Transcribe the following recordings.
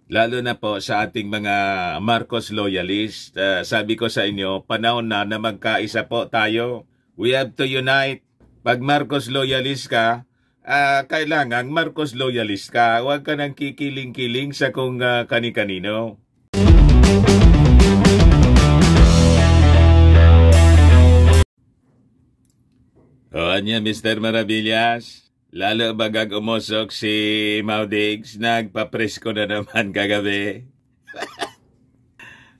Lalo na po sa ating mga Marcos loyalist. Sabi ko sa inyo, panahon na magkaisa po tayo. We have to unite. Pag Marcos loyalist ka, kailangan Marcos loyalist ka. Huwag ka nang kikiling-kiling sa kung kani-kanino. O anya, Mr. Maravillas? Lalo bagag umusok si Maudigs, nagpapresko na naman kagabi.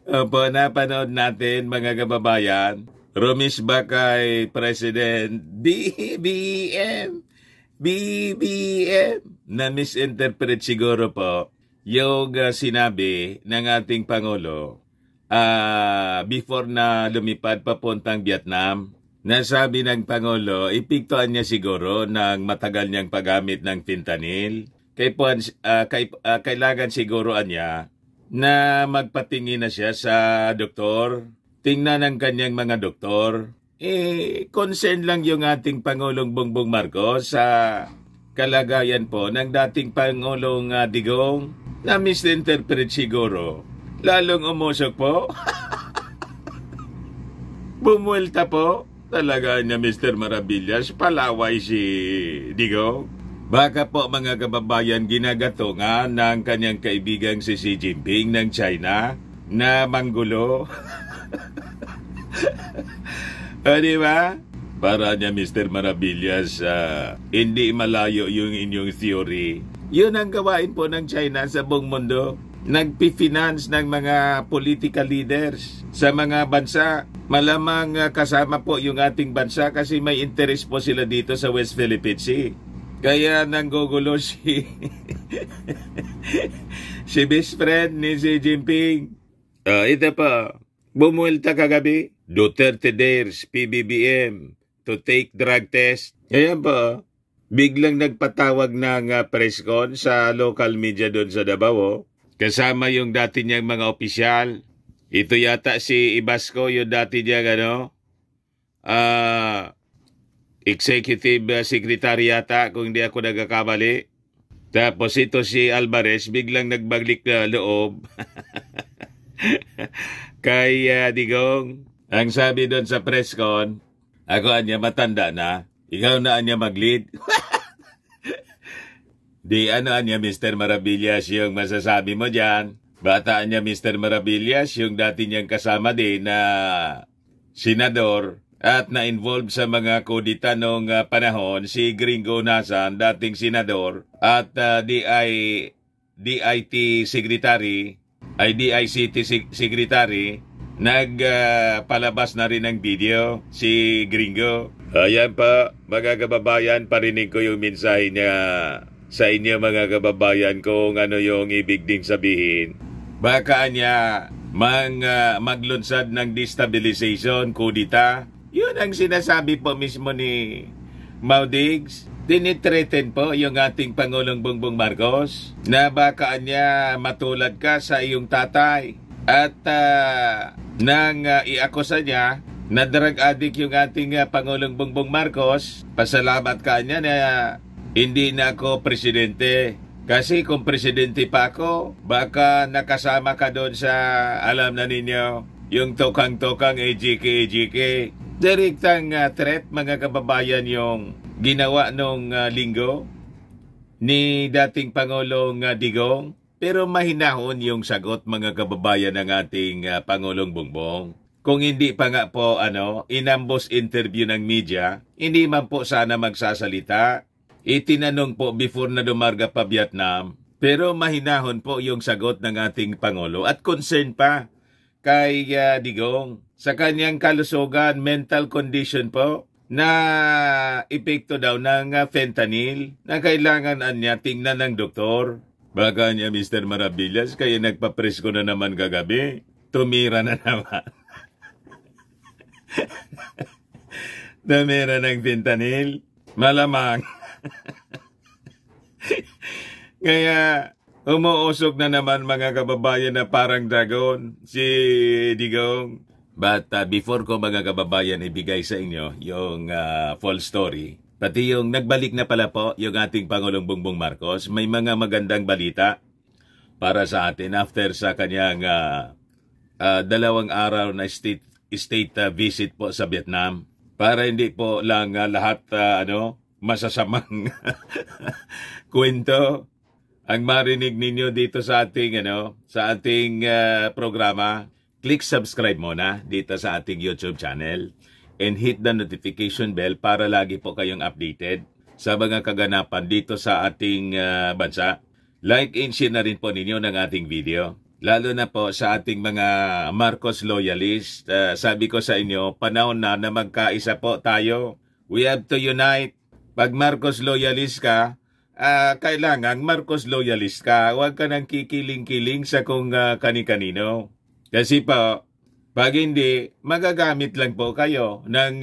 Opo, napanood natin mga kababayan. Rumisba kay President BBM na misinterpret siguro po yung sinabi ng ating Pangulo before na lumipad papuntang Vietnam. Nasabi ng Pangulo, ipiktuan niya siguro ng matagal niyang paggamit ng fentanyl. Kailangan siguroan niya na magpatingin na siya sa doktor. Tingnan ng kanyang mga doktor. Concern lang yung ating Pangulong Bongbong Marcos sa kalagayan po ng dating Pangulong Digong na misinterpret siguro. Lalong umusok po. Bumuelta po. Talaga niya, Mr. Maravillas, palaway si Digong. Baka po mga kababayan ginagatungan ng kanyang kaibigang si Xi Jinping ng China na manggulo. Di ba? Para niya, Mr. Maravillas, hindi malayo yung inyong theory. Yun ang gawain po ng China sa buong mundo. Nagpi-finance ng mga political leaders sa mga bansa. Malamang kasama po yung ating bansa kasi may interest po sila dito sa West Philippine Sea. Kaya nanggugulo si best friend ni Xi Jinping. Ito pa, bumuelta kagabi. Duterte dares PBBM to take drug test. Ayan pa, biglang nagpatawag ng press con sa local media doon sa Davao. Kasama yung dati niyang mga opisyal. Ito yata si Ibasco, yung dati niyang executive secretary yata, kung hindi ako nagkakamali. Tapos ito si Alvarez, biglang nagbaglik na loob. Kay Digong, ang sabi doon sa press con, ako anya matanda na, ikaw na anya mag-lead. Di ano anya, Mr. Maravillas, yung masasabi mo dyan. Bata niya, Mr. Maravillas, yung dati niyang kasama din na senador at na-involve sa mga kudita noong panahon, si Gringo Nasan, dating senador, at DIT secretary, DICT secretary, nagpalabas na rin ng video, si Gringo. Ayan pa, mga kababayan, parinig ko yung mensahe niya sa inyo mga kababayan kung ano yung ibig ding sabihin. Baka niya maglunsad ng destabilization, kudita. Yun ang sinasabi po mismo ni Maudigs. Tinitreten po yung ating Pangulong Bongbong Marcos na baka niya matulad ka sa iyong tatay. At nang iakusa niya na drug addict yung ating Pangulong Bongbong Marcos, pasalamat ka niya na hindi na ako presidente. Kasi kung presidente pa ako, baka nakasama ka doon sa, alam na ninyo, yung tokang-tokang AJK. Direktang threat, mga kababayan, yung ginawa nung linggo ni dating Pangulong Digong. Pero mahinahon yung sagot, mga kababayan, ng ating Pangulong Bongbong. Kung hindi pa nga po inambos interview ng media, hindi man po sana magsasalita. Itinanong po before na dumarga pa Vietnam, pero mahinahon po yung sagot ng ating Pangulo at concern pa kay Digong sa kanyang kalusugan, mental condition po na epekto daw ng fentanyl na kailangan niya tingnan ng doktor. Baka niya, Mr. Maravillas, kaya nagpapresko na naman kagabi. Tumira na naman. Tumira ng fentanyl. Malamang. Kaya umuusok na naman mga kababayan na parang dragon si Digong. But before ko mga kababayan ibigay sa inyo yung full story, pati yung nagbalik na pala po yung ating Pangulong Bongbong Marcos, may mga magandang balita. para sa atin after sa kanyang 2 araw na state visit po sa Vietnam. Para hindi po lang lahat masasamang kwento ang marinig ninyo dito sa ating programa. Click subscribe muna dito sa ating YouTube channel and hit the notification bell para lagi po kayong updated sa mga kaganapan dito sa ating bansa. Like and share na rin po ninyo ng ating video. Lalo na po sa ating mga Marcos loyalist. Sabi ko sa inyo, panahon na magkaisa po tayo. We have to unite. Pag Marcos loyalist ka, kailangan Marcos loyalist ka. Huwag ka nang kikiling-kiling sa kung kani-kanino. Kasi po, pag hindi, magagamit lang po kayo ng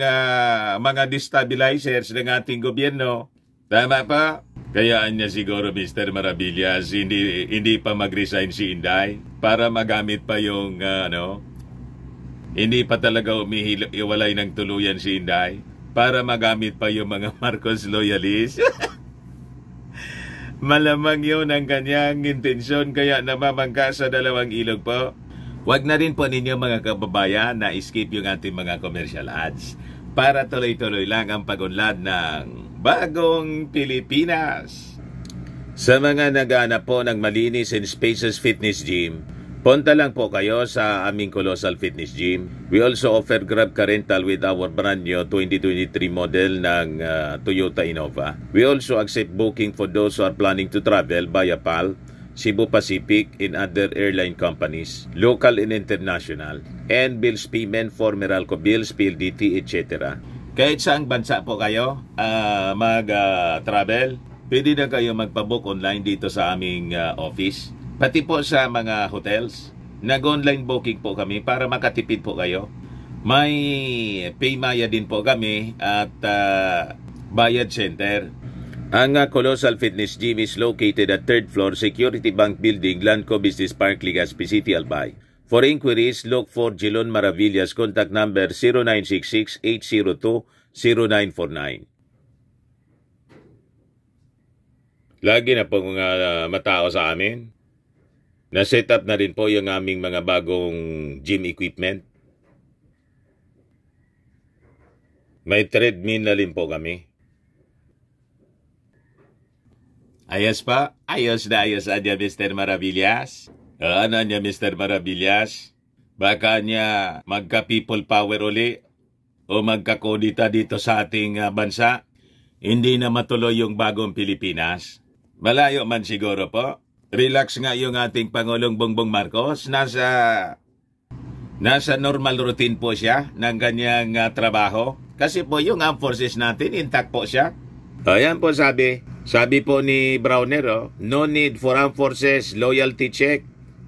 mga destabilizers ng ating gobyerno. Tama pa? Kayaan niya siguro Mr. Maravillas, hindi pa mag-resign si Inday para magamit pa yung hindi pa talaga iwalay ng tuluyan si Inday para magamit pa yung mga Marcos loyalists. Malamang yun ang kanyang intensyon kaya namamangka sa 2 ilog po. Huwag na rin po ninyo mga kababayan na skip yung ating mga commercial ads para tuloy-tuloy lang ang pag-unlad ng bagong Pilipinas. Sa mga naghahanap po ng malinis and spacious fitness gym, punta lang po kayo sa aming Colossal Fitness Gym. We also offer Grab Car Rental with our brand new 2023 model ng Toyota Innova. We also accept booking for those who are planning to travel via PAL, Cebu Pacific, and other airline companies, local and international, and bills payment for Meralco bills, PLDT, etc. Kahit saang bansa po kayo mag-travel, pwede na kayo magpabook online dito sa aming office. Pati po sa mga hotels, nag-online booking po kami para makatipid po kayo. May Paymaya din po kami at Bayad Center. Ang Colossal Fitness Gym is located at 3rd floor Security Bank Building, Lanco Business Park, Legazpi City, Albay. For inquiries, look for Jelon Maravillas. Contact number 0966-802-0949. Lagi na po mga matao sa amin. Na-set up na rin po yung aming mga bagong gym equipment. May treadmill na rin po kami. Ayos pa? Ayos na Mr. Maravillas. Ano niya Mr. Maravillas? Baka niya magka-people power uli o magkakodita dito sa ating bansa. Hindi na matuloy yung bagong Pilipinas. Malayo man siguro po. Relax nga yung ating Pangulong Bongbong Marcos. Nasa normal routine po siya ng kanyang trabaho. Kasi po yung armed forces natin, intact po siya. Ayan po sabi po ni Browner, no need for armed forces loyalty check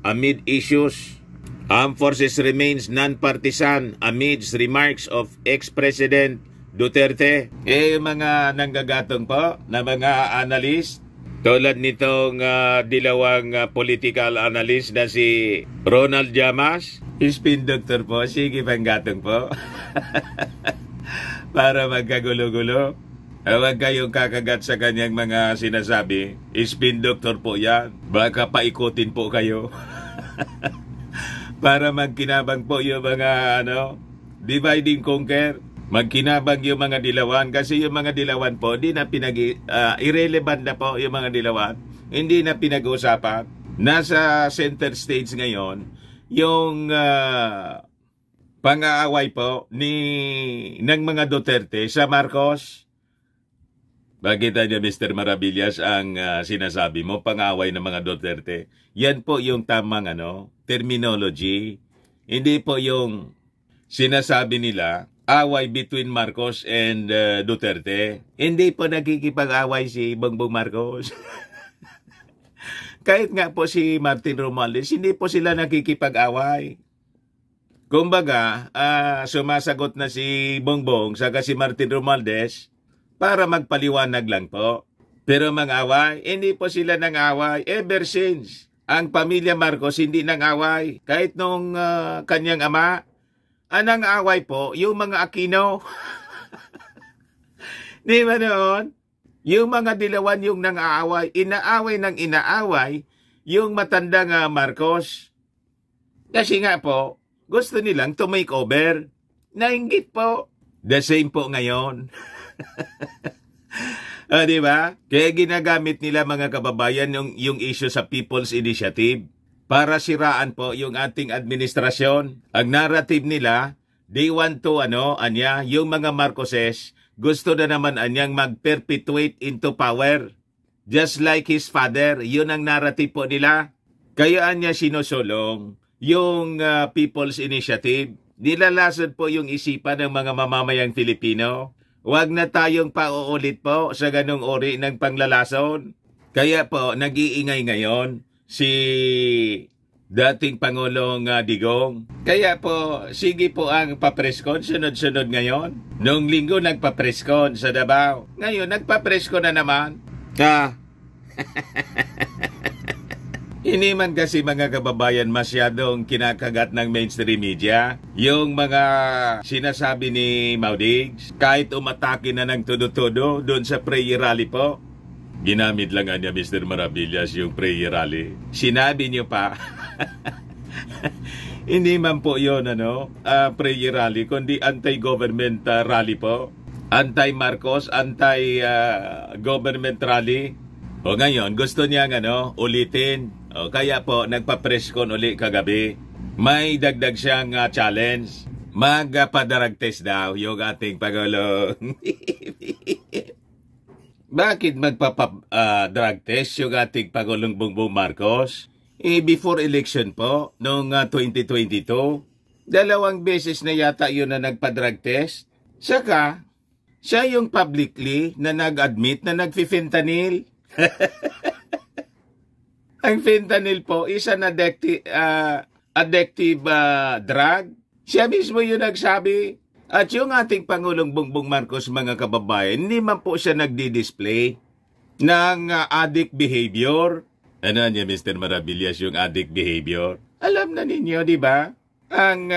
amid issues. Armed forces remains non-partisan amidst remarks of ex-President Duterte. Mga nanggagatong po na mga analyst, tulad nitong dilawang political analyst na si Ronald Llamas, spin doctor po, sige panggatong po. Para magkagulo-gulo. Huwag kayong kakagat sa kanyang mga sinasabi. Spin doctor po yan. Baka paikutin po kayo. Para magkinabang po yung mga divide and conquer. Magkinabang yung mga dilawan. Kasi yung mga dilawan po, irrelevant na po yung mga dilawan. Hindi na pinag-uusapan. Nasa center stage ngayon, yung pang-aaway po ng mga Duterte sa Marcos. Bakit niya Mr. Maravillas ang sinasabi mo, pang-away ng mga Duterte? Yan po yung tamang terminology. Hindi po yung sinasabi nila, away between Marcos and Duterte. Hindi po nakikipag-away si Bongbong Marcos. Kahit nga po si Martin Romualdez, hindi po sila nakikipag-away. Kumbaga, sumasagot na si Bongbong saka si Martin Romualdez para magpaliwanag lang po. Pero mang-away, hindi po sila nang-away ever since. Ang pamilya Marcos hindi nang-away. Kahit nung kanyang ama, anang away po, yung mga Aquino. Di ba noon? Yung mga dilawan yung nang-aaway, inaaway ng inaaway, yung matandang Marcos. Kasi nga po, gusto nilang to make over. Nainggit po. The same po ngayon. Di ba? Kaya ginagamit nila mga kababayan yung issue sa People's Initiative para siraan po yung ating administrasyon. Ang narrative nila, they want to, yung mga Marcoses, gusto na naman anyang mag-perpetuate into power. Just like his father, yun ang narrative po nila. Kaya anya sinusulong yung People's Initiative. Nilalasod po yung isipan ng mga mamamayang Filipino. Huwag na tayong pauulit po sa ganong uri ng panglalason. Kaya po, nag-iingay ngayon si dating Pangulong Digong. Kaya po, sige po ang papreskon sunod-sunod ngayon. Noong linggo nagpapreskon sa Davao. Ngayon, nagpapreskon na naman. Hindi man kasi mga kababayan masyadong kinakagat ng mainstream media. Yung mga sinasabi ni Maudigs, kahit umatake na ng todo-todo doon sa prayer rally po. Ginamit lang niya Mr. Maravillas yung prayer rally. Sinabi niyo pa. Hindi man po yun prayer rally, kundi anti-government rally po. Anti-Marcos, anti-government rally. O ngayon, gusto niya ulitin. O kaya po, nagpa-preskon uli kagabi. May dagdag siyang challenge. Magpa-drug test daw yung ating Pangulong. Bakit magpa-drug test yung ating Pangulong Bongbong Marcos? Before election po, noong 2022, 2 beses na yata yun na nagpa-drug test. Saka, siya yung publicly na nag-admit na nag-fentanyl. Ang fentanyl po is an addictive drug. Siya mismo yung nagsabi. At yung ating Pangulong Bongbong Marcos, mga kababayan, hindi man po siya nagdi-display ng addict behavior. Ano niya, Mr. Maravillas, yung addict behavior? Alam na ninyo, di ba? Ang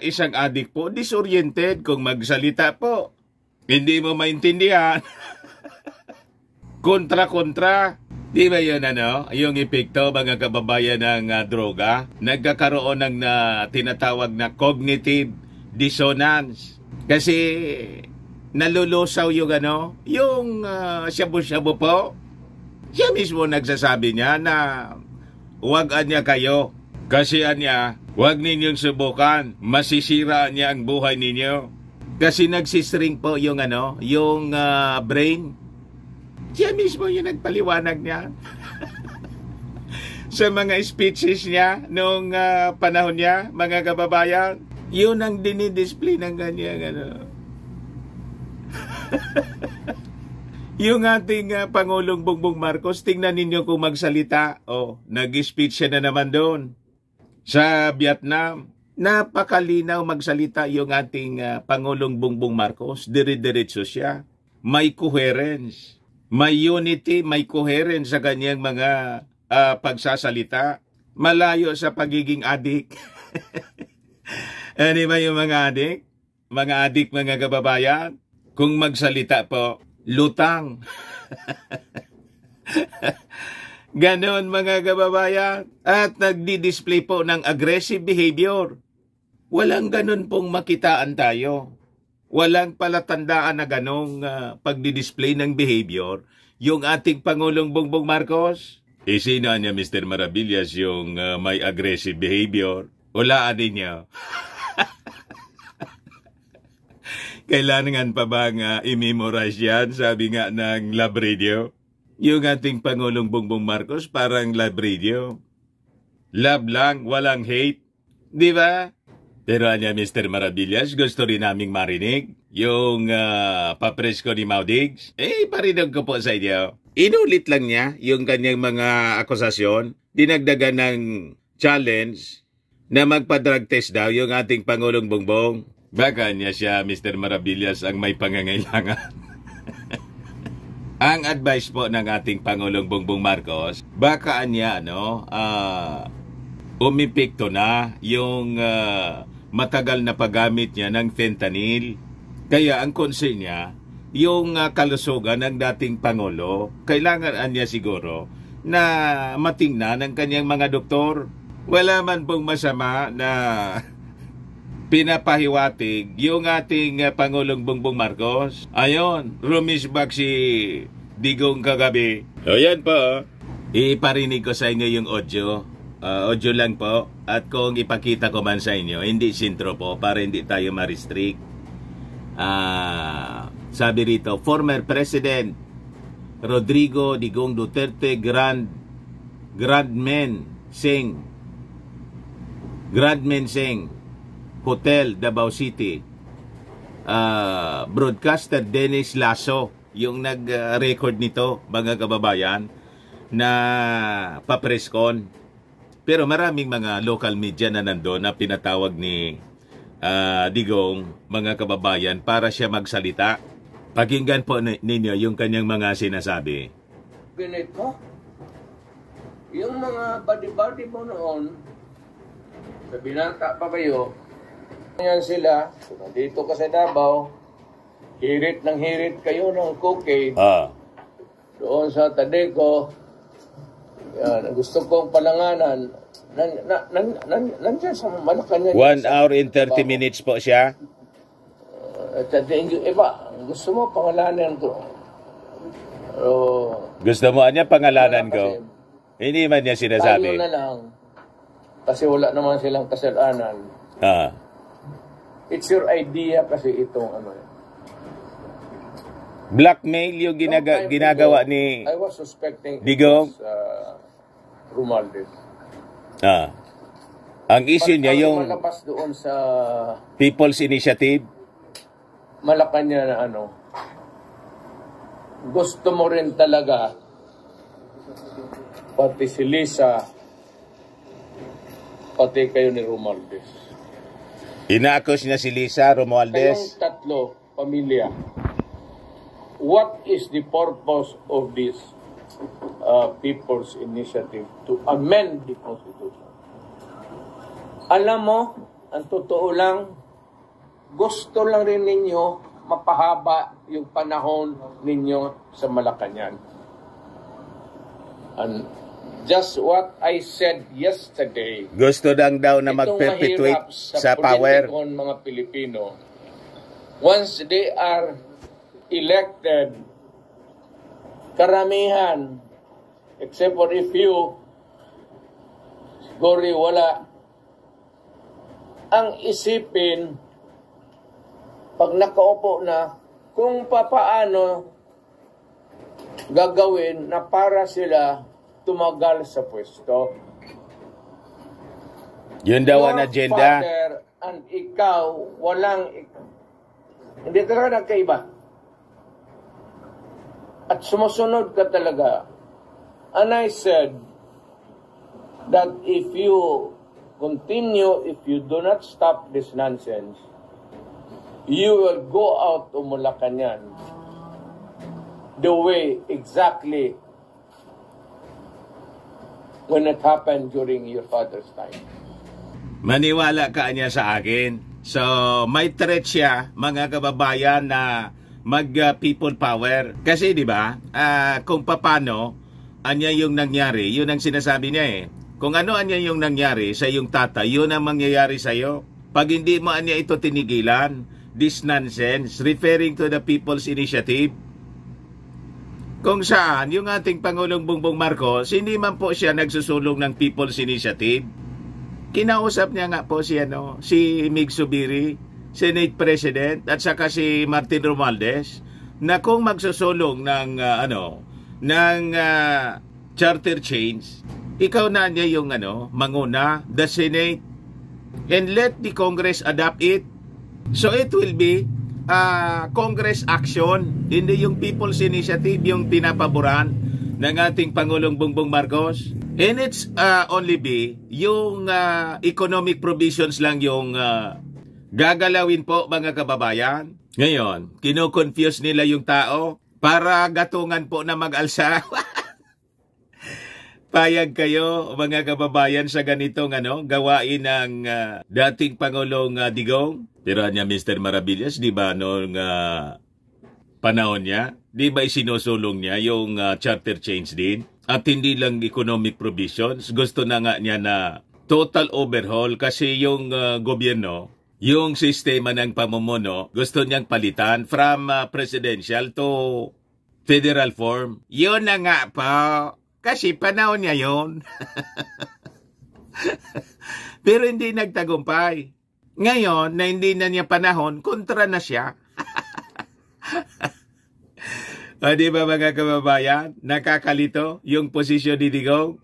isang addict po, disoriented kung magsalita po. Hindi mo maintindihan. Kontra-kontra. Di ba yun yung epekto mga kababayan ng droga? Nagkakaroon ng tinatawag na cognitive dissonance. Kasi nalulusaw yung shabu-shabu po. Siya mismo nagsasabi niya na huwag niya kayo. Kasi huwag ninyong subukan. Masisira niya ang buhay ninyo. Kasi nagsishrink po yung brain. Siya mismo yung nagpaliwanag niya. Sa mga speeches niya noong panahon niya, mga kababayan, yun ang dinidisplay ng kanyang Yung ating Pangulong Bongbong Marcos, tingnan ninyo kung magsalita. Nag-speech siya na naman doon sa Vietnam. Napakalinaw magsalita yung ating Pangulong Bongbong Marcos. Dire-diretso siya. May coherence. May unity, may coherence sa kanyang mga pagsasalita. Malayo sa pagiging adik. Ano ba yung mga adik? Mga adik, mga kababayan? Kung magsalita po, lutang. Ganon mga kababayan. At nagdi-display po ng aggressive behavior. Walang ganon pong makitaan tayo. Walang palatandaan na ganong pagdi-display ng behavior yung ating Pangulong Bongbong Marcos. Sino niya, Mr. Maravillas, yung may aggressive behavior? Walaan niya. Kailangan pa bang i-memorize yan? Sabi nga ng Lab Radio. Yung ating Pangulong Bongbong Marcos parang Lab Radio. Love lang, walang hate. Di ba? Pero Mr. Maravillas, gusto rin naming marinig yung papresko ni Maudigs. Parinig ko po sa inyo. Inulit lang niya yung kanyang mga akusasyon. Dinagdagan ng challenge na magpa-drug test daw yung ating Pangulong Bongbong. Baka niya siya, Mr. Maravillas, ang may pangangailangan. Ang advice po ng ating Pangulong Bongbong Marcos, baka niya, umipekto na yung matagal na paggamit niya ng fentanyl. Kaya ang concern niya, yung kalusugan ng dating Pangulo, kailangan niya siguro na matingnan ng kanyang mga doktor. Wala man pong masama na pinapahiwatig yung ating Pangulong Bongbong Marcos. Ayon, rumisbak si Digong kagabi. O yan po, iparinig ko sa inyo yung audio. Audio lang po. At kung ipakita ko man sa inyo, hindi sintro po para hindi tayo ma-restrict. Sabi rito, former President Rodrigo Digong Duterte Grandmen Sing Hotel, Davao City. Broadcaster Dennis Lasso yung nag-record nito, mga kababayan, na papreskon. Pero maraming mga local media na nandoon na pinatawag ni Digong, mga kababayan, para siya magsalita. Pakinggan po ninyo yung kanyang mga sinasabi. Ganito, yung mga body-body mo noon, sa binata pa kayo, yan sila, dito ka sa Davao, hirit kayo ng cocaine. Doon sa Tadeco, yan, gusto kong palanganan, nandiyan sa Malacanang. 1 hour and 30 minutes po siya. Iba, gusto mo pangalanan ko. Gusto mo niya pangalanan ko? Hindi man niya sinasabi. Tayo na lang. Kasi wala naman silang kasalanan. It's your idea kasi itong ano. Blackmail yung ginagawa ni I was suspecting Digong. Romualdez. Ang issue niya yung malabas doon sa People's Initiative. Malacanang na ano. Gusto mo rin talaga pati si Lisa, pati kayo ni Romualdez. Inaakos niya si Lisa, Romualdez. Kayong tatlo, pamilya. What is the purpose of this People's Initiative to amend the Constitution? Alam mo, ang totoo lang, gusto lang rin ninyo mapahaba yung panahon ninyo sa Malacanang. And just what I said yesterday. Gusto lang daw na mag-perpetuate sa power. Mga Pilipino, once they are elected, karamihan, except for a few, siguro wala, ang isipin, pag nakaupo na, kung papaano gagawin na para sila tumagal sa pwesto. Yun daw ang agenda. Father and ikaw, hindi talaga nagkaiba. At sumusunod ka talaga. And I said that if you continue, if you do not stop this nonsense, you will go out to Malacanang the way exactly when it happened during your father's time. Maniwala ka niya sa akin. So, may threat siya, mga kababayan, na mag-people power. Kasi, di ba, kung papano, anya yung nangyari, yun ang sinasabi niya eh. Kung ano anya yung nangyari sa yung tatay, yun ang mangyayari sa'yo. Pag hindi mo anya ito tinigilan, this nonsense, referring to the People's Initiative, kung saan yung ating Pangulong Bongbong Marcos, hindi man po siya nagsusulong ng People's Initiative. Kinausap niya nga po si Mig Zubiri, Senate President, at saka si Martin Romualdez, na kung magsusulong ng charter change, ikaw na niya yung manguna, the Senate, and let the Congress adopt it. So it will be Congress action, hindi yung People's Initiative yung pinapaboran ng ating Pangulong Bongbong Marcos. And it's only be yung economic provisions lang yung gagalawin po, mga kababayan. Ngayon, kino-confuse nila yung tao para gatungan po na mag-alsa. Payag kayo, mga kababayan, sa ganitong gawain ng dating Pangulong Digong? Pero niya, Mr. Maravillas, di ba noong panahon niya, di ba isinusulong niya yung charter change din? At hindi lang economic provisions, gusto na nga niya na total overhaul kasi yung gobyerno, yung sistema ng pamumuno, gusto niyang palitan from presidential to federal form. Yun na nga po, kasi panahon niya yun. Pero hindi nagtagumpay. Ngayon, na hindi na niya panahon, kontra na siya. O di ba mga kababayan, nakakalito yung posisyon ni Digong?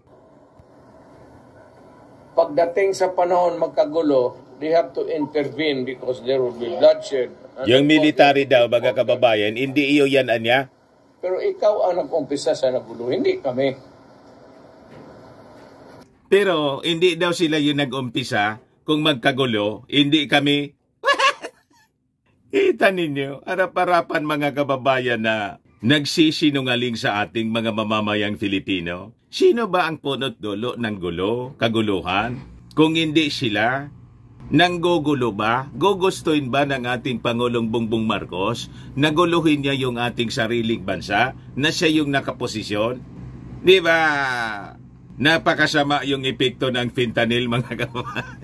Pagdating sa panahon magkagulo, they have to intervene because there will be bloodshed. Yung military daw, mga kababayan, hindi iyo yan anya. Pero ikaw ang nag-umpisa sa nagulo, hindi kami. Pero hindi daw sila yung nag-umpisa kung magkagulo, hindi kami. Kita ninyo, harap-harapan mga kababayan na nagsisinungaling sa ating mga mamamayang Filipino. Sino ba ang punot dulo ng gulo, kaguluhan? Kung hindi sila, nanggugulo ba? Gugustuhin ba ng ating Pangulong Bongbong Marcos na guluhin niya yung ating sariling bansa na siya yung nakaposisyon? Di ba? Napakasama yung epekto ng fentanyl, mga kababayan.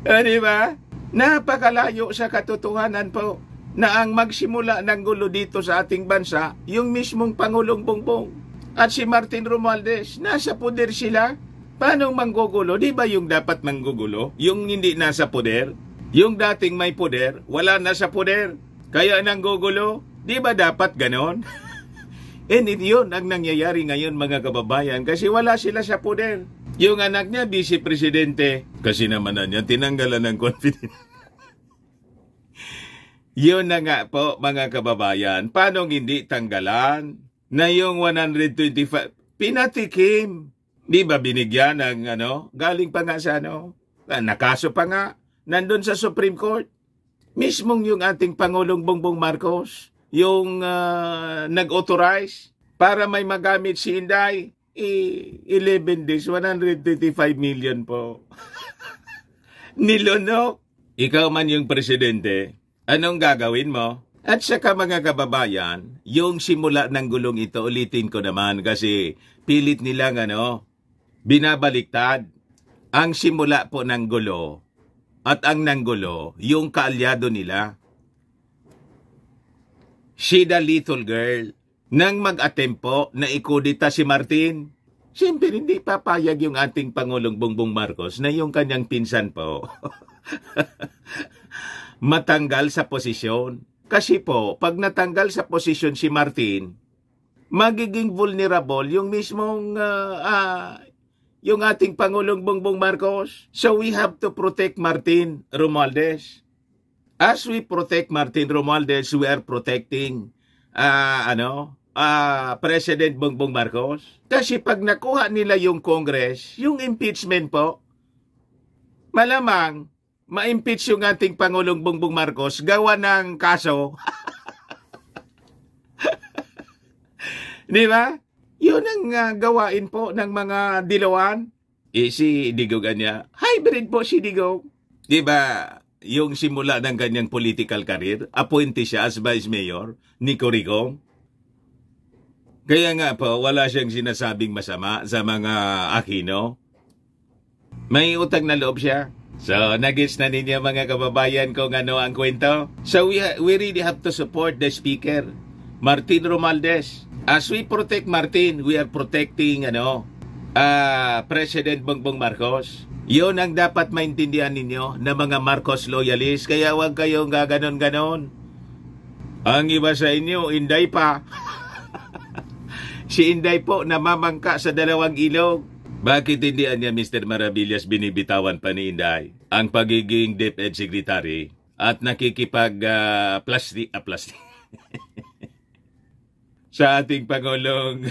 Di ba? Napakalayo sa katotohanan po na ang magsimula ng gulo dito sa ating bansa, yung mismong Pangulong Bongbong at si Martin Romualdez, nasa poder sila. Paano manggugulo? Di ba yung dapat manggugulo? Yung hindi nasa poder? Yung dating may poder, wala na sa poder. Kaya nanggugulo? Di ba dapat ganon? And yun ang nangyayari ngayon mga kababayan kasi wala sila sa poder. Yung anak niya, vice-presidente, kasi naman na niya, tinanggalan ng confidence. Yun na nga po mga kababayan, paano hindi tanggalan na yung 125, pinatikim. Di ba binigyan ng galing pa nga sa nakaso pa nga, nandun sa Supreme Court. Mismong yung ating Pangulong Bongbong Marcos, yung nag-authorize para may magamit si Inday, 11 days, 125 million po. Nilunok. Ikaw man yung presidente, anong gagawin mo? At saka mga kababayan, yung simula ng gulong ito, ulitin ko naman kasi pilit nilang binabaliktad. Ang simula po ng gulo at ang nanggulo, yung kaalyado nila. Si the little girl, nang mag-attempt po na ikudita si Martin. Siyempre hindi papayag yung ating Pangulong Bongbong Marcos na yung kanyang pinsan po matanggal sa posisyon. Kasi po, pag natanggal sa posisyon si Martin, magiging vulnerable yung mismong yung ating Pangulong Bongbong Marcos. So we have to protect Martin Romualdez. As we protect Martin Romualdez, we are protecting President Bongbong Marcos. Kasi pag nakuha nila yung Congress, yung impeachment po, malamang ma-impeach yung ating Pangulong Bongbong Marcos gawa ng kaso. Di ba? Yun ang gawain po ng mga dilawan. Si Digong niya, hybrid po si Digong. Di ba? Yung simula ng kanyang political career, appointee siya as Vice Mayor ni Coricong. Kaya nga po, wala siyang sinasabing masama sa mga Aquino. May utang na loob siya. So, nagets na ninyo mga kababayan kung ano ang kwento. So, we really have to support the Speaker, Martin Romualdez. As we protect Martin, we are protecting President Bongbong Marcos. Yun ang dapat maintindihan ninyo na mga Marcos loyalists. Kaya huwag kayong gaganon-ganon. Ang iba sa inyo, Inday pa. Si Inday po namamangka sa dalawang ilog. Bakit hindi niya Mr. Maravillas binibitawan pa ni Inday ang pagiging DepEd Secretary at nakikipag-plastic sa ating Pangulong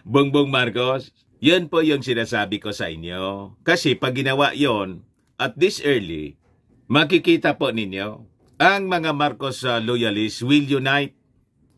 Bongbong Marcos? Yan po yung sinasabi ko sa inyo. Kasi pag ginawa yon at this early, makikita po ninyo ang mga Marcos loyalists will unite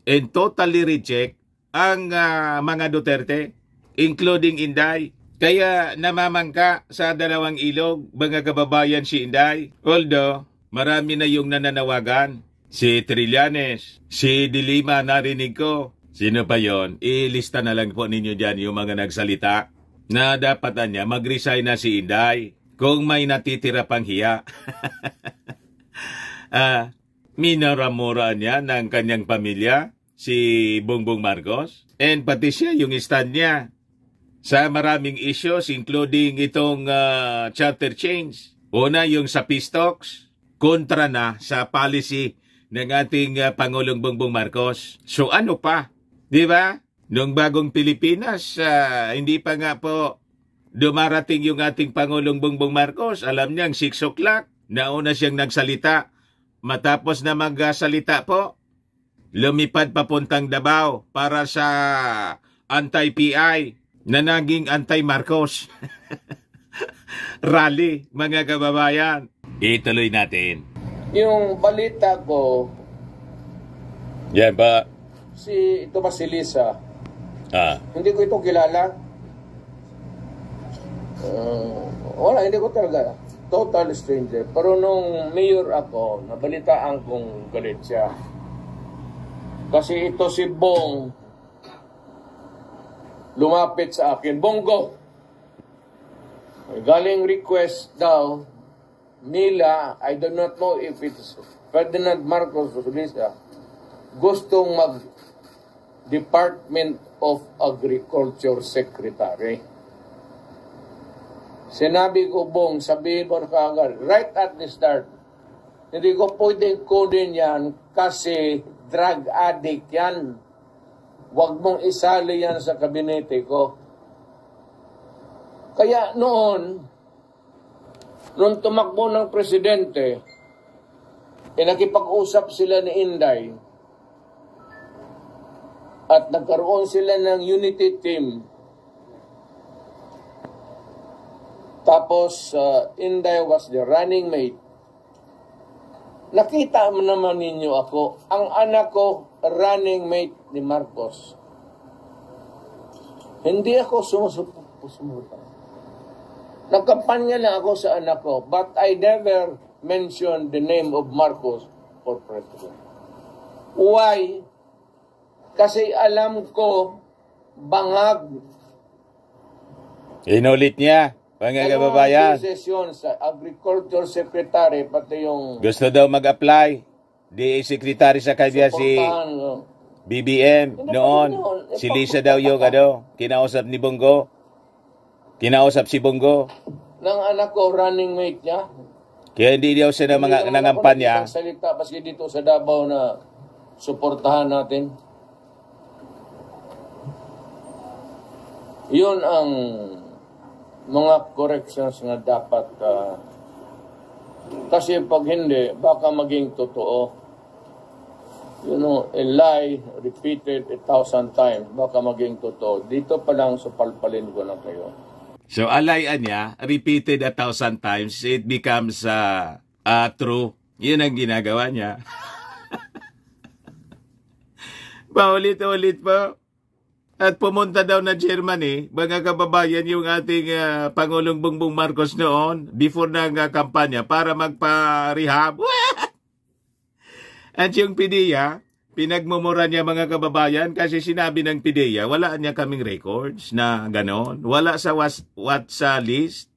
and totally reject ang mga Duterte, including Inday. Kaya namamangka sa dalawang ilog, mga kababayan si Inday. Although, marami na yung nananawagan. si Trillanes, si De Lima narinig ko. Sino pa yon? Ilista na lang po ninyo dyan yung mga nagsalita na dapat niya mag-resign na si Inday kung may natitira pang hiya. Minaramura niya ng kanyang pamilya, si Bongbong Marcos, and pati siya yung stand niya sa maraming issues including itong charter change. Una yung sa peace talks, kontra na sa policy ng ating Pangulong Bongbong Marcos. So ano pa? Di ba? Noong bagong Pilipinas, hindi pa nga po dumarating yung ating Pangulong Bongbong Marcos. Alam niyang 6 o'clock, nauna siyang nagsalita. Matapos na magsalita po, lumipad papuntang Davao para sa anti-PI na naging anti-Marcos. Rally, mga kababayan. Ituloy natin. Yung balita ko, yan ba? ito ba si Lisa? Hindi ko ito kilala. Wala, hindi ko talaga. Total stranger. Pero nung mayor ako, nabalitaan kong galit siya. Kasi ito si Bong, lumapit sa akin, Bongo, galing request daw nila, I do not know if it's Ferdinand Marcos o Lisa, gustong Department of Agriculture Secretary. Sinabi ko, Bong, sabihin ko kagad, right at the start, hindi ko pwedeng kunin yan kasi drug addict yan. Huwag mong isali yan sa kabinete ko. Kaya noon, nung tumakbo ng presidente, nakipag-usap sila ni Inday at nagkaroon sila ng unity team. Tapos, Inday was the running mate. Nakita mo naman ninyo ako, ang anak ko, running mate ni Marcos. Hindi ako sumusuporta. Nagkampanya lang ako sa anak ko, but I never mentioned the name of Marcos for president. Why? Kasi alam ko, bangag. Inulit niya, mga kababayan. Sesyon sa Agriculture Secretary, pati yung... Gusto daw mag-apply. Di secretary sa kanya si BBM noon. Si Lisa daw yung kinausap ni Bongo. Kinausap si Bongo. Ng anak ko, running mate niya. Kaya hindi daw siya ng nangampanya. Salita paski dito sa Davao na suportahan natin. Yun ang mga corrections na dapat kasi pag hindi, baka maging totoo. You know, a lie repeated 1,000 times, baka maging totoo. Dito pa lang supalpalin ko na kayo. So, alayan niya, repeated 1,000 times, it becomes true. Yun ang ginagawa niya. Paulit-ulit po. At pumunta daw na Germany, mga kababayan, yung ating Pangulong Bongbong Marcos noon, before ng kampanya, para magpa-rehab. At yung PDEA, pinagmumura niya mga kababayan kasi sinabi ng PDEA, wala niya kaming records na ganon. Wala sa WhatsApp list.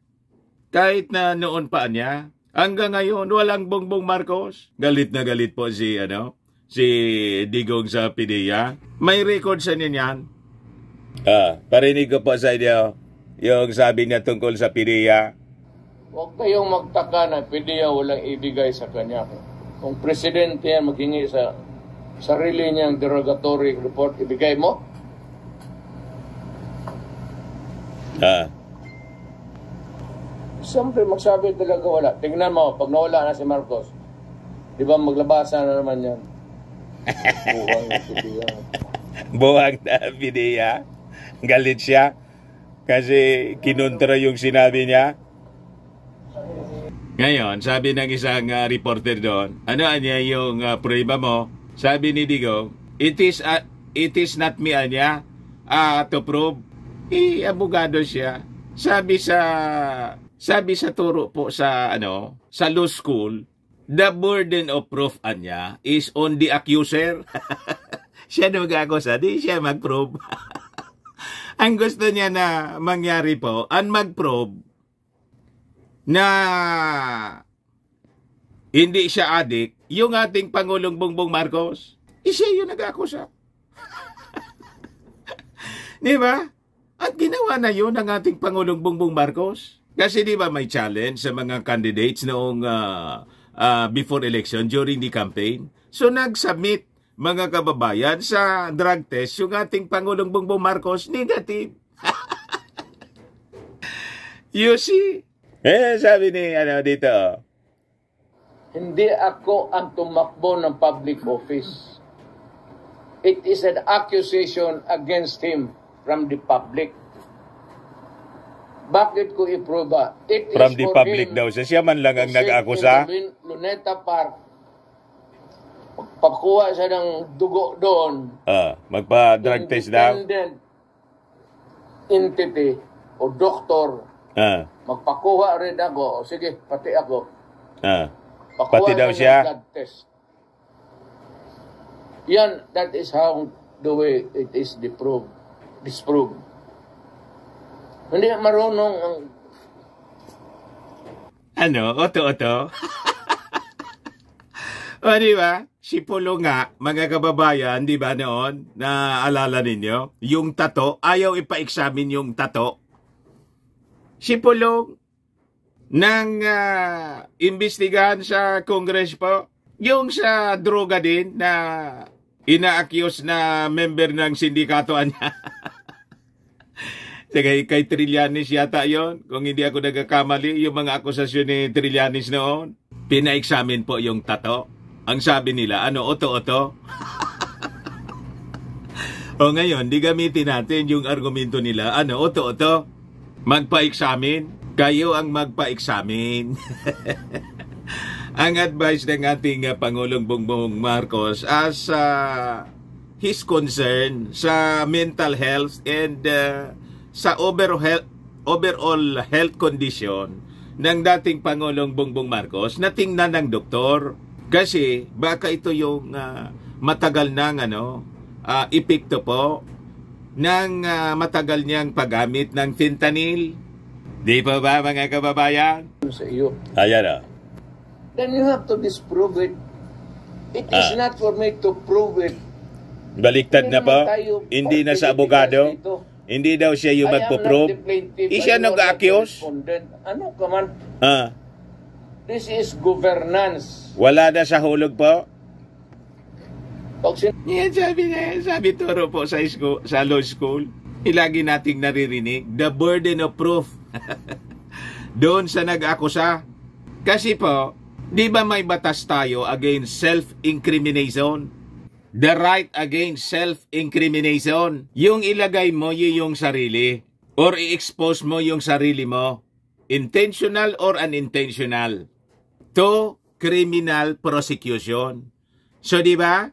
Kahit na noon pa niya, hanggang ngayon, walang Bongbong Marcos. Galit na galit po si Digong sa PDEA. May records sa niyan. Parinig ko po sa inyo yung sabi niya tungkol sa PDEA. Huwag kayong magtaka na PDEA walang ibigay sa kanya. Kung presidente yan maghingi sa sarili niyang derogatory report, ibigay mo? Siyempre magsabi talaga wala. Tingnan mo, pag nawala na si Marcos, di ba maglabasan na naman yan? Buwang na PDEA. Buwang na PDEA. Galit siya kasi kinontra yung sinabi niya. Ngayon, sabi ng isang reporter doon, ano niya yung prueba mo? Sabi ni Digong, it is not me niya to prove. Abogado siya. Sabi sa turo po sa sa law school, the burden of proof anya is on the accuser. Siya na mag-akusa, di siya mag-prove. Ang gusto niya na mangyari po, ang mag-prove na hindi siya adik, yung ating Pangulong Bongbong Marcos, siya yung nag-akusa. Di ba? At ginawa na yun ng ating Pangulong Bongbong Marcos. Kasi di ba may challenge sa mga candidates noong before election, during the campaign. So nag-submit mga kababayan sa drug test yung ating Pangulong Bongbong Marcos, negative. You see? Sabi ni dito. Hindi ako ang tumakbo ng public office. It is an accusation against him from the public. Bakit ko iproba? It From is the for public him daw. Siya man lang ang to sit nag-akusa. in the Luneta Park. Pagkuha siya ng dugo doon. Magpa-drug test daw. Independent entity o doktor. Magpakuha rin ako. O sige, pati ako. Pakuha Pati daw ng siya. blood test. Yan, that is how the way it is disproved. Hindi marunong ang... Oto-oto? O, di ba? Si Pulong nga, mga kababayan, di ba noon, naalala ninyo, yung tato, ayaw ipa-examine yung tato. Si Pulong, nang imbestigahan sa Congress po, yung sa droga din na ina-accuse na member ng sindikato niya. Kay Trillanes yata yon, kung hindi ako nagkakamali, yung mga akusasyon ni Trillanes noon, pina-examine po yung tato. Ang sabi nila, oto-oto? O ngayon, di gamitin natin yung argumento nila, oto-oto? Magpa-examine? Kayo ang magpa-examine. Ang advice ng ating Pangulong Bongbong Marcos as his concern sa mental health and sa overall health condition ng dating Pangulong Bongbong Marcos na tingnan ng doktor. Kasi baka ito yung matagal ng epekto po ng matagal niyang paggamit ng fentanyl. Di pa ba mga kababayan? Sa iyo. Ayan Then you have to disprove it. It is not for me to prove it. Baliktad na po? Hindi na sa abogado? Hindi daw siya yung magpo-prove? Siya nag-accuse? Ano ka man? This is governance. Wala na sa hulog po? Yan, sabi turo po sa law school. Lagi nating naririnig, the burden of proof. Doon sa nag-akusa. Kasi po, di ba may batas tayo against self-incrimination? The right against self-incrimination. Yung ilagay mo yung sarili or i-expose mo yung sarili mo, intentional or unintentional, to criminal prosecution. So, di ba?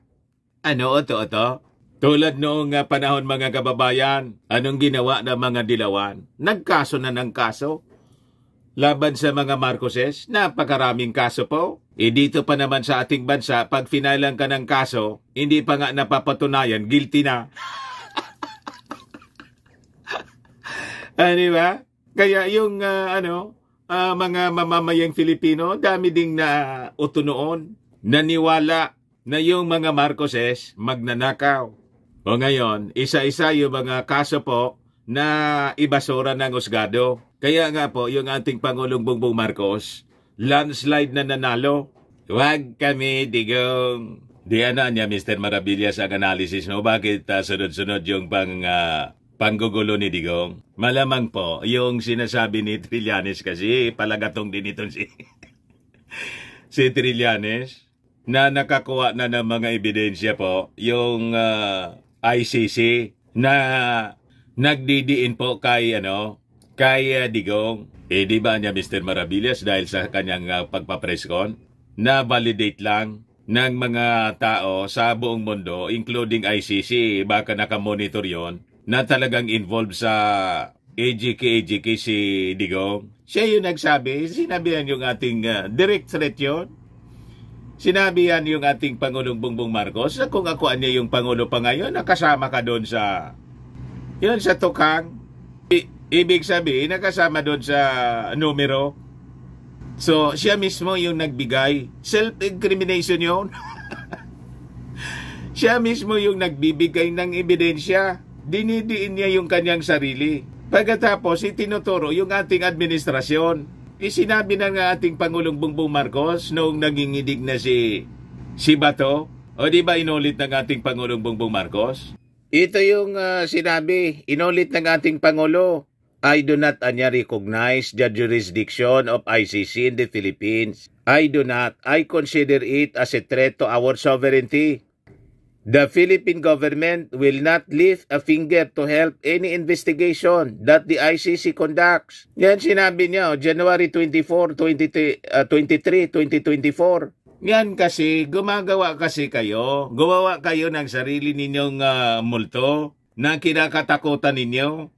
Oto-oto? Tulad noong panahon mga kababayan, anong ginawa ng mga dilawan? Nagkaso na ng kaso. Laban sa mga Marcoses, napakaraming kaso po. Dito pa naman sa ating bansa, pag finailan ka ng kaso, hindi pa nga napapatunayan, guilty na. Di ba? Kaya yung mga mamamayang Filipino, dami ding na utunoon, naniwala na yung mga Marcoses magnanakaw. O ngayon, isa-isa yung mga kaso po na ibasura ng husgado. Kaya nga po, yung ating Pangulong Bongbong Marcos, landslide na nanalo. Huwag kami, digong. Di niya, Mr. Maravillas, ang analysis mo. Bakit sunod-sunod yung panggugulo ni Digong? Malamang po, yung sinasabi ni Trillanes kasi, palagatong din ito si Trillanes, na nakakuha na ng mga ebidensya po, yung ICC, na nagdidiin po kay Digong. Di ba niya, Mr. Maravillas, dahil sa kanyang pagpapreskon, na validate lang ng mga tao sa buong mundo, including ICC, baka nakamonitor yon, na talagang involved sa AGK si Digong. Siya yung nagsabi, sinabihan yung ating direct threat yun. Sinabi yan yung ating Pangulong Bongbong Marcos na kung ako niya yung Pangulo pa ngayon, nakasama ka doon sa tukang. Ibig sabihin, nakasama doon sa numero. So, siya mismo yung nagbigay. Self-incrimination yun. Siya mismo yung nagbibigay ng ebidensya. Dinidiin niya yung kanyang sarili. Pagkatapos, itinuturo yung ating administrasyon. Sinabi na nga ating Pangulong Bongbong Marcos noong nanginginig na si Bato. O di ba inulit ng ating Pangulong Bongbong Marcos? Ito yung sinabi, inulit ng ating Pangulo. I do not recognize the jurisdiction of ICC in the Philippines. I do not. I consider it as a threat to our sovereignty. The Philippine government will not lift a finger to help any investigation that the ICC conducts. Yan sinabi niya, January 24, 23, 2024. Yan kasi, gumawa kayo ng sarili ninyong multo na kinakatakutan ninyo.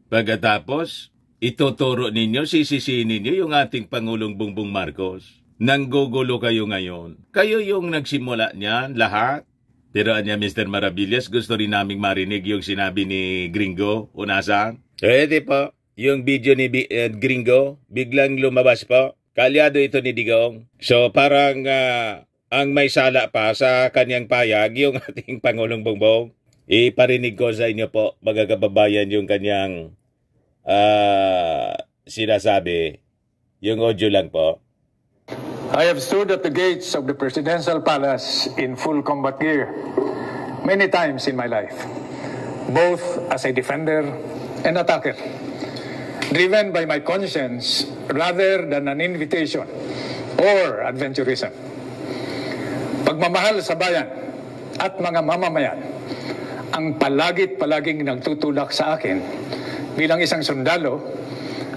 Pagkatapos, ituturo ninyo, sisisihin ninyo yung ating Pangulong Bongbong Marcos. Nanggugulo kayo ngayon. Kayo yung nagsimula niyan, lahat. Pero anya, Mr. Maravillas, gusto rin naming marinig yung sinabi ni Gringo, unasan. Di po, yung video ni Gringo, biglang lumabas po. Kalyado ito ni Digong. So parang ang may sala pa sa kanyang payag, yung ating Pangulong Bongbong. Iparinig ko sa inyo po, mga kababayan, yung kanyang sinasabi. Yung audio lang po. I have stood at the gates of the presidential palace in full combat gear many times in my life, both as a defender and attacker, driven by my conscience rather than an invitation or adventurism. Pagmamahal sa bayan at mga mamamayan ang palaging nagtutulak sa akin bilang isang sundalo,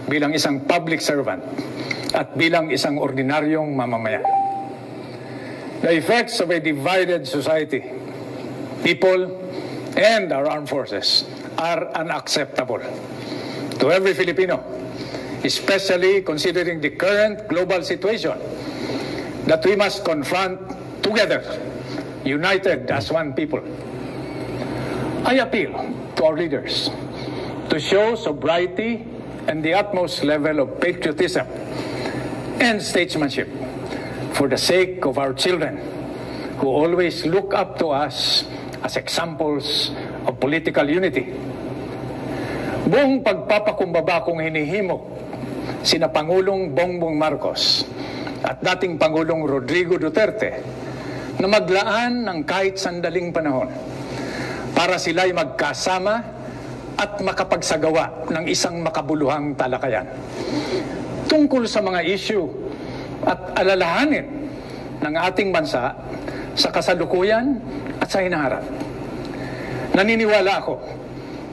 bilang isang public servant, at bilang isang ordinaryong mamamayan. The effects of a divided society, people, and our armed forces are unacceptable to every Filipino, especially considering the current global situation that we must confront together, united as one people. I appeal to our leaders to show sobriety and the utmost level of patriotism and statesmanship for the sake of our children who always look up to us as examples of political unity. Buong pagpapakumbaba kong hinihimok sina Pangulong Bongbong Marcos at dating Pangulong Rodrigo Duterte na maglaan ng kahit sandaling panahon para sila'y magkasama at makapagsagawa ng isang makabuluhang talakayan tungkol sa mga issue at alalahanin ng ating bansa sa kasalukuyan at sa hinaharap. Naniniwala ako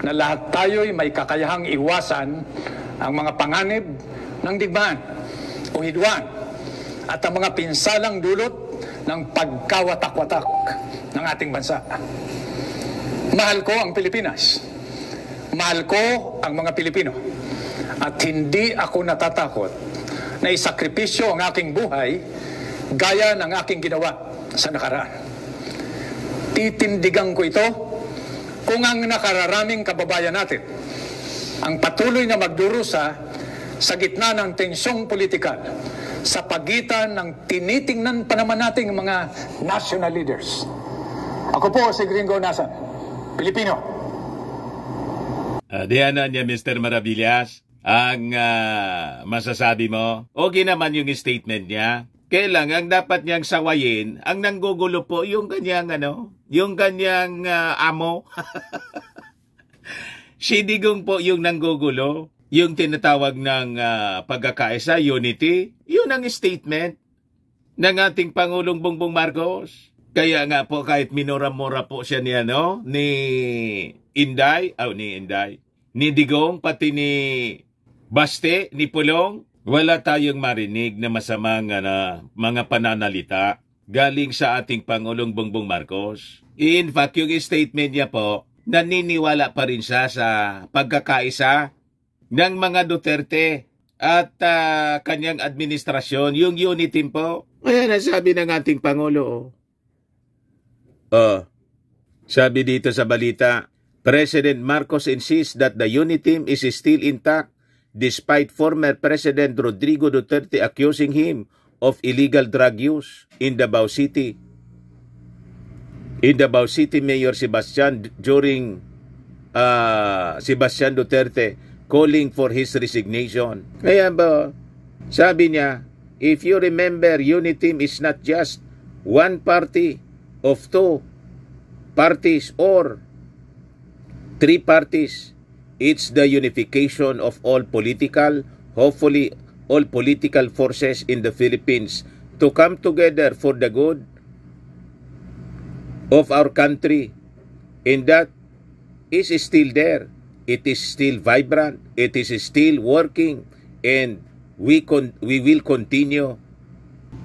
na lahat tayo'y may kakayahang iwasan ang mga panganib ng digmaan o hidwaan at ang mga pinsalang dulot ng pagkawatak-watak ng ating bansa. Mahal ko ang Pilipinas. Mahal ko ang mga Pilipino. At hindi ako natatakot na isakripisyo ang aking buhay gaya ng aking ginawa sa nakaraan. Titindigan ko ito kung ang nakararaming kababayan natin ang patuloy na magdurusa sa gitna ng tensyong politikal sa pagitan ng tinitingnan pa naman nating mga national leaders. Ako po si Gringo Nasan, Pilipino. Diyan niya, Mr. Maravillas. Ang masasabi mo, okay naman yung statement niya. Kailangan dapat niyang sawayin ang nanggugulo po yung kanyang amo. Si Digong po yung nanggugulo, yung tinatawag ng pagkakaisa, unity. Yun ang statement ng ating Pangulong Bongbong Marcos. Kaya nga po kahit minura-mura po siya ni Digong, pati ni Baste, ni Pulong, wala tayong marinig na masamang mga pananalita galing sa ating Pangulong Bongbong Marcos. In fact, yung statement niya po, naniniwala pa rin siya sa pagkakaisa ng mga Duterte. at kanyang administrasyon, yung unity team po. Ayan ang sabi ng ating Pangulo. Sabi dito sa balita, President Marcos insists that the unity team is still intact despite former President Rodrigo Duterte accusing him of illegal drug use in Davao City. In Davao City, Mayor Sebastian Duterte calling for his resignation. Kaya ba, sabi niya, if you remember, unity team is not just one party of two parties or three parties. It's the unification of all political, hopefully all political forces in the Philippines to come together for the good of our country. And that is still there. It is still vibrant. It is still working. And we will continue.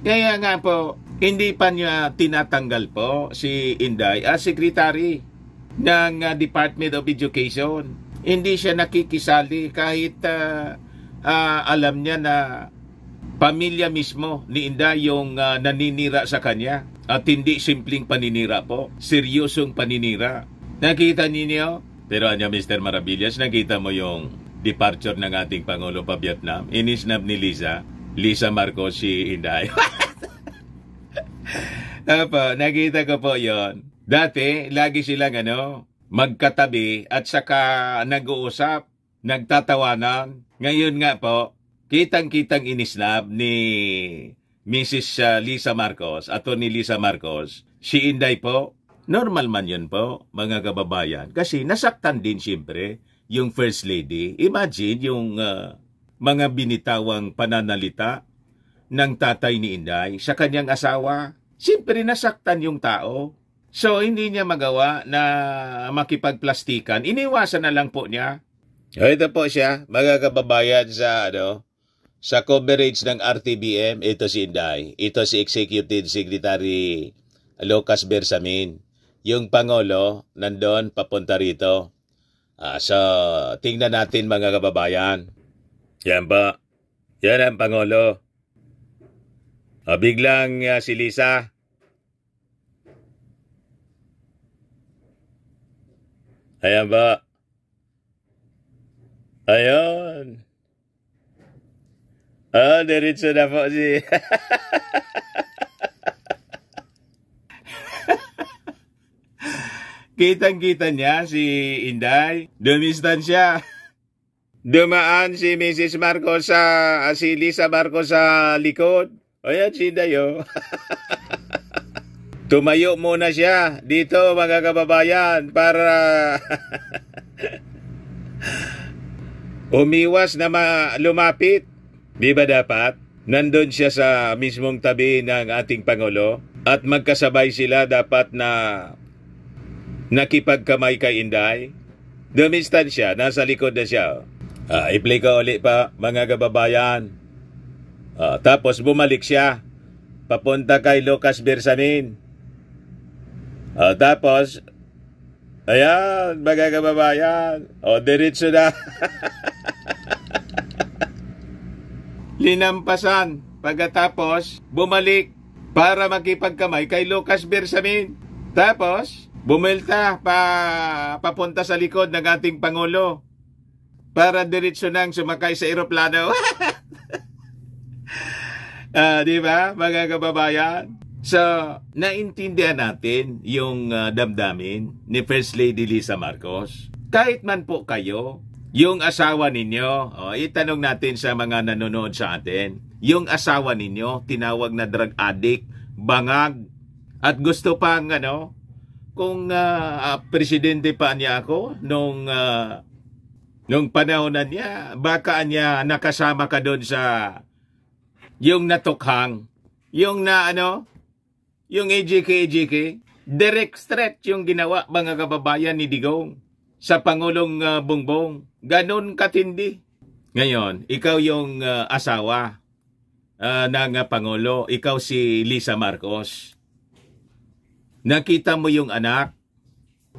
Kaya nga po, hindi pa niya tinatanggal po si Inday as secretary ng Department of Education. Hindi siya nakikisali kahit alam niya na pamilya mismo ni Inday yung naninira sa kanya. At hindi simpleng paninira po, seryosong paninira. Nakita ninyo? Pero Mr. Maravillas, nakita mo yung departure ng ating Pangulo pa Vietnam? Inisnab ni Lisa Marcos si Inday. Nakita ko po yon. Dati, lagi silang magkatabi at saka nag-uusap, nagtatawanan. Ngayon nga po, kitang-kitang inisnab ni Mrs. Lisa Marcos, Atty. Lisa Marcos, si Inday po. Normal man yun po, mga kababayan. Kasi nasaktan din siyempre yung First Lady. Imagine yung mga binitawang pananalita ng tatay ni Inday sa kanyang asawa. Siyempre nasaktan yung tao. So hindi niya magawa na makipagplastikan. Iniwasan na lang po niya. Ito po siya, mga kababayan sa coverage ng RTBM. Ito si Inday. Ito si Executive Secretary Lucas Bersamin. Yung Pangulo, nandun, papunta rito. So, tingnan natin mga kababayan. Yan ba? Yan ang Pangulo. Biglang si Lisa. Ayan ba? Ayun. Diretso na po si... Kitang-kita niya si Inday. Dumistan siya. Dumaan si Mrs. Marcos si Lisa Marcos sa likod. Ayan si Inday, Tumayo muna siya dito mga kababayan para umiwas na lumapit. Di ba dapat? Nandun siya sa mismong tabi ng ating Pangulo at magkasabay sila dapat na nakipagkamay kay Inday. Dumistan siya, nasa likod na siya. I-play ko ulit pa, mga kababayan. Tapos bumalik siya, papunta kay Lucas Bersamin. Tapos, ayan, mga kababayan. Diretso na. Linampasan. Pagkatapos, bumalik para makipagkamay kay Lucas Bersamin. Tapos, bumelta papunta sa likod ng ating Pangulo para diretso nang sumakay sa eroplano. Di ba, mga kababayan? So, naintindihan natin yung damdamin ni First Lady Lisa Marcos. Kahit man po kayo, yung asawa ninyo, itanong natin sa mga nanonood sa atin, yung asawa ninyo, tinawag na drug addict, bangag, at gusto pang kung presidente pa niya ako nung panahon na niya, baka niya nakasama ka doon sa yung natukhang, yung yung AJK, direct threat yung ginawa mga kababayan ni Digong sa Pangulong Bongbong. Ganon katindi. Ngayon, ikaw yung asawa ng Pangulo, ikaw si Lisa Marcos. Nakita mo yung anak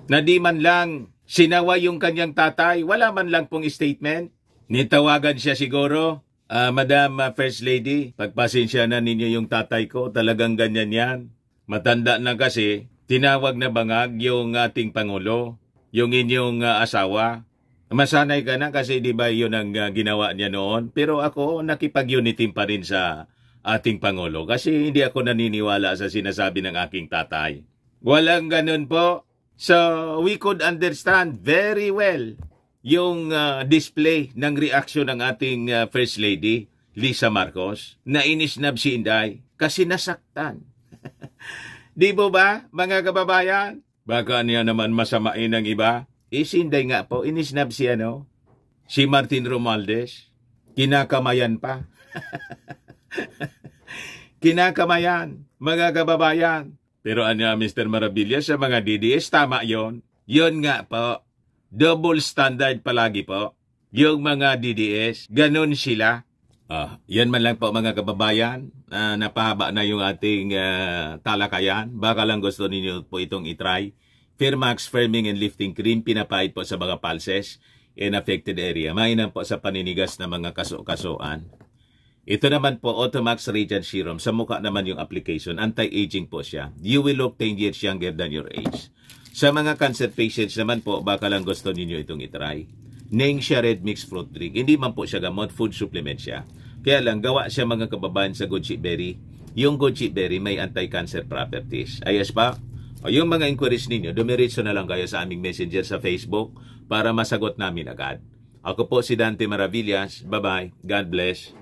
na di man lang sinawa yung kanyang tatay, wala man lang pong statement. Nitawagan siya siguro Madam First Lady, pagpasensya na ninyo yung tatay ko, talagang ganyan yan. Matanda na kasi, tinawag na bangag yung ating Pangulo, yung inyong asawa. Masanay ka na kasi di ba yun ang ginawa niya noon? Pero ako nakipag-unity pa rin sa ating Pangulo kasi hindi ako naniniwala sa sinasabi ng aking tatay. Walang ganun po. So, we could understand very well yung display ng reaction ng ating First Lady, Lisa Marcos, na inisnab si Inday kasi nasaktan. Di po ba, mga kababayan? Baka niya naman masamain ng iba. Si Inday nga po, inisnab si si Martin Romualdez. Kinakamayan pa. Kinakamayan, mga kababayan. Pero Mr. Maravillas, sa mga DDS, tama yon. Yon nga po. Double standard palagi po. Yung mga DDS, ganun sila. Yan man lang po mga kababayan. Napahaba na yung ating talakayan. Baka lang gusto ninyo po itong itry. Firmax Firming and Lifting Cream, pinapahid po sa mga pulses in affected area. Mainam po sa paninigas na mga kaso-kasuan. Ito naman po, Automax Radiant Serum. Sa mukha naman yung application. Anti-aging po siya. You will look 10 years younger than your age. Sa mga cancer patients naman po, baka lang gusto ninyo itong itry. Ning siya red mixed fruit drink. Hindi man po siya gamot, food supplement siya. Kaya lang, gawa siya mga kababayan sa goji berry. Yung goji berry may anti-cancer properties. Ayos pa? O yung mga inquiries ninyo, dumiretso na lang kayo sa aming messenger sa Facebook para masagot namin agad. Ako po si Dante Maravillas. Bye-bye. God bless.